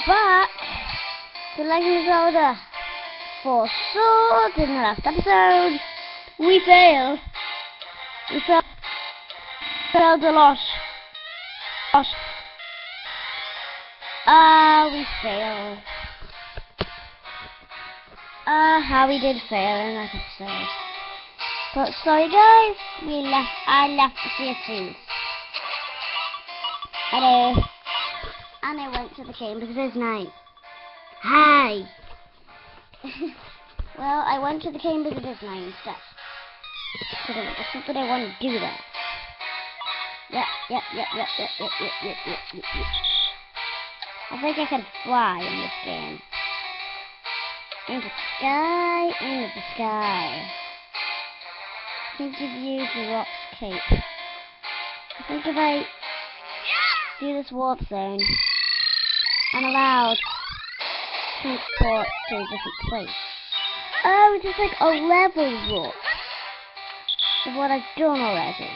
back to Legend of Zelda 4 Swords. In the last episode, we failed. We failed a lot. We failed. How we did fail in that episode. But sorry guys, I left the Sea of Thieves. And I went to the Chamber of Night. Hi! Well, I went to the Chamber of Night instead. So there was something I wanted to do there. Yep. I think I can fly in this game. Into the sky. I think if you use the rock cape. I think if I do this warp zone, I'm allowed to transport to a different place. Oh, it's just like a level warp of what I've done already.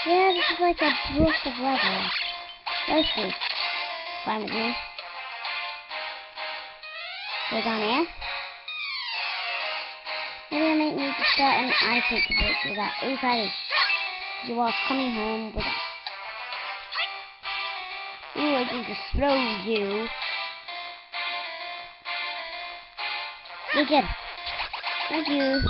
Yeah, this is like a burst of level. Let's see. Fine with me. Go down here. Maybe I might need to start an item to break through that. Ooh, Freddy. You are coming home with us. Ooh, I can just throw you. You get it. Thank you.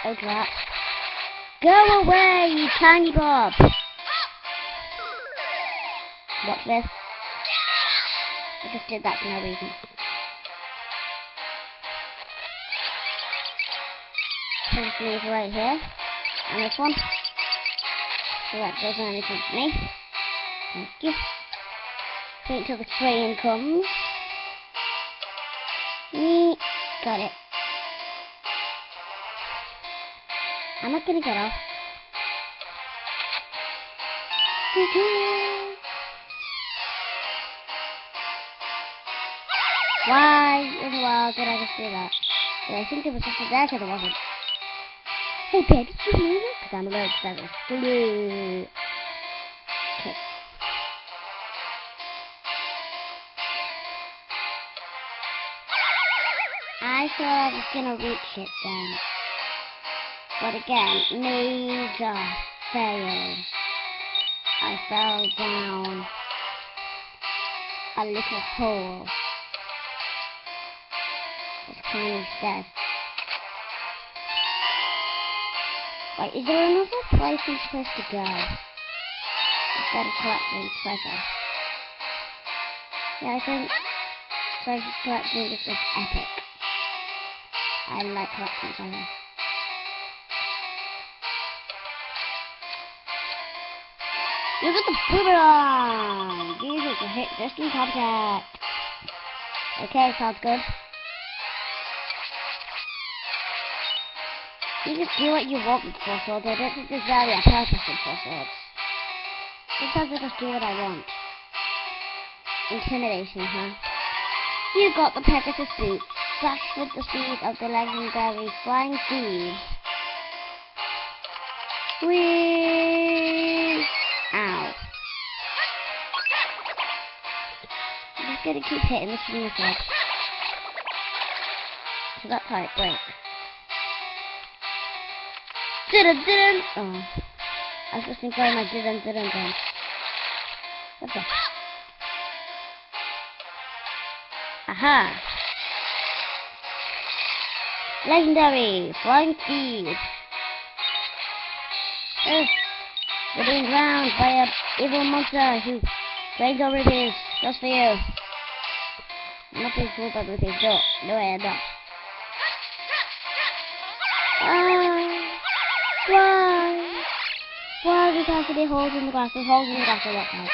Oh crap. Go away, you tiny Bob! What's this? I just did that for no reason. So this leave right here. And this one. So that doesn't anything to me. Thank you. Wait until the train comes. Got it. I'm not gonna get off. Why in the world did I just do that? Did I think there was something there? Because there wasn't. Hey, babe, did you move it? Because I'm allergic to feathers. Okay. I thought I was gonna reach it then. But again, major fail. I fell down a little hole. It's kind of dead. Wait, is there another place I'm supposed to go? Instead of collecting treasure. Yeah, I think treasure collecting is just epic. I like collecting treasure. Look at the boomerang! Use it to hit distant object. Okay, sounds good. You just do what you want with 4 swords. I don't think there's really a purpose in 4 swords. Sometimes I just do what I want. Intimidation, huh? You got the Pegasus boots. Slash with the speed of the legendary flying steed. Whee! Ow. I'm just gonna keep hitting this from this side. So that's how it breaks. Didn't! Oh. I've just been going like didn't then. What's that? Aha! Legendary flying steed. We're being drowned by an evil monster who drains our rupees just for you. I'm not being fooled by rupees, no I am not. Why? Why does there have to be holes in the grass? There's holes in the grass a lot now.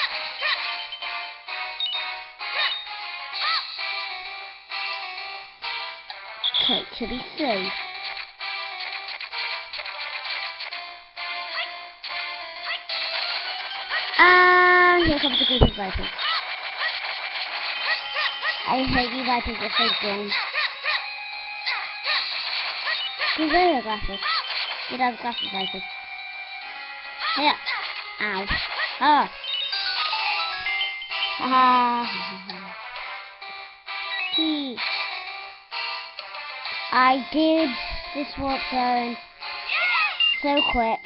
Okay, to be safe. And here comes the group of vipers. I hate you Vipers, you're so dumb. Where are your glasses? You don't have glasses, Vipers. Yeah. Ow. Oh. Haha. I did this warp zone so quick.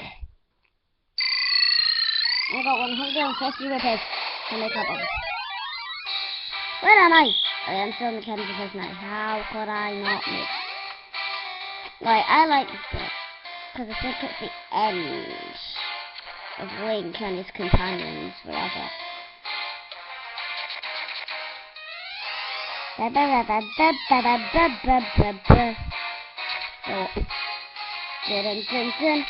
I got 150 repairs to make up on. Where am I? Oh, I'm still in the cabin because now. How could I not miss? Right, I like this bit because I think it's the end of Link and his companions forever. Oh. Dun, dun, dun.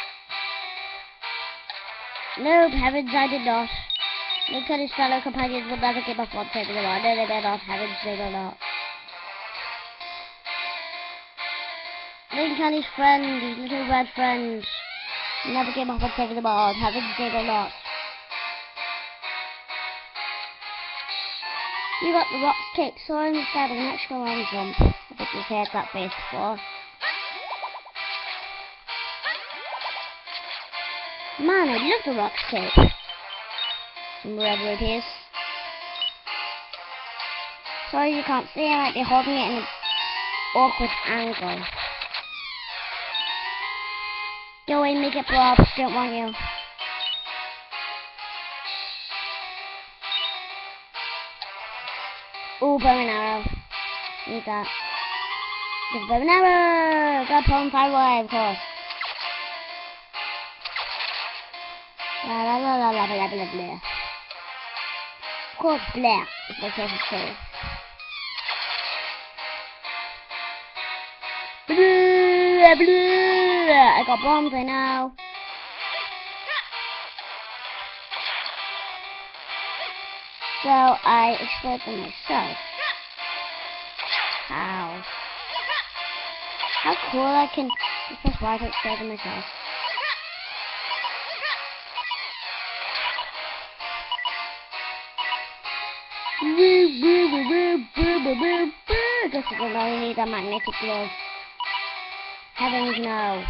Nope, heavens, I did not. Link and his fellow companions will never give up on saving the world. No, they did not. Heavens, they will not. Link and his friend, his little red friend, never give up on saving the world. Heavens, they will not. You got the rock tape, so instead of an extra long jump. I think you've heard that base before. Man, I love the rock tape. Some red rupees. Sorry you can't see, I might be holding it in an awkward angle. Go away, make it blow up, don't want you. Ooh, bow and arrow. Need that. Give bow and arrow! Got on fire away, of course. La la la la la la la la la. Of course, blah is my favorite thing. Blah, blah. I got bombs, I know. So I explored them myself. How? How cool I can just press Y to explode them myself. I guess I don't really need a magnetic glove. Heavens no.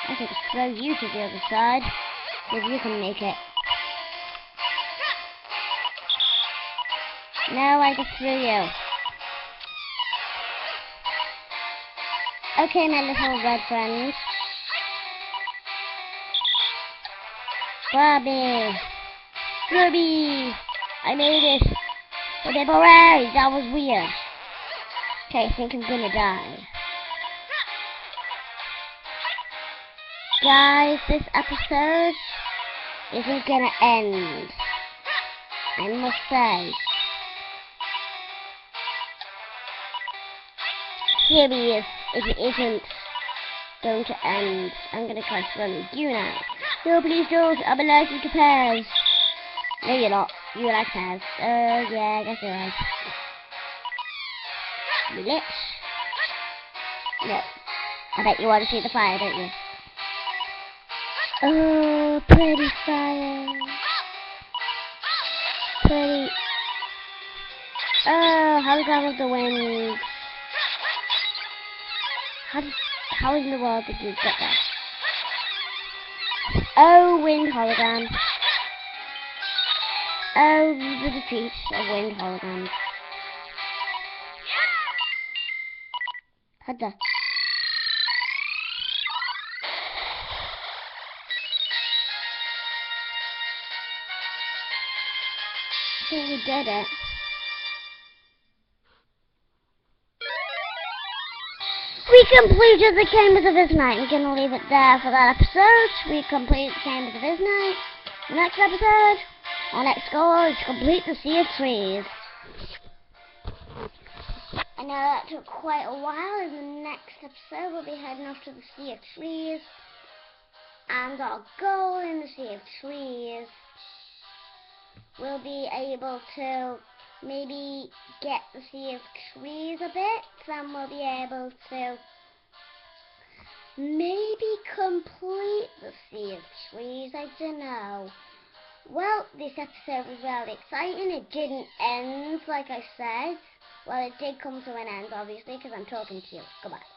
I can just throw you to the other side, see if you can make it. No, I just threw you. Okay, my little red friends. Bobby! Ruby! I made it! But hooray! That was weird. Okay, I think I'm gonna die. Guys, this episode isn't gonna end. I must say. Serious, it isn't going to end. I'm gonna try throwing you now. No, please don't. I'm allergic to pears. No, you're not. You like pears. Oh, yeah, I guess you're right. You lich. No. I bet you want to see the fire, don't you? Oh, pretty fire. Pretty. Oh, hologram of the wind. How in the world did you get that? Oh, wind hologram. Oh, the defeat of wind holograms. Hada. I think we did it. We completed the Chambers of Iznite. I'm gonna leave it there for that episode. We completed the Chambers of Iznite. The next episode, our next goal is to complete the Sea of Trees. I know that took quite a while. In the next episode, we'll be heading off to the Sea of Trees. And our goal in the Sea of Trees, we'll be able to maybe get the Sea of Trees a bit. Then we'll be able to maybe complete the Sea of Trees. I don't know. Well, this episode was really exciting. It didn't end, like I said. Well, it did come to an end, obviously, because I'm talking to you. Goodbye.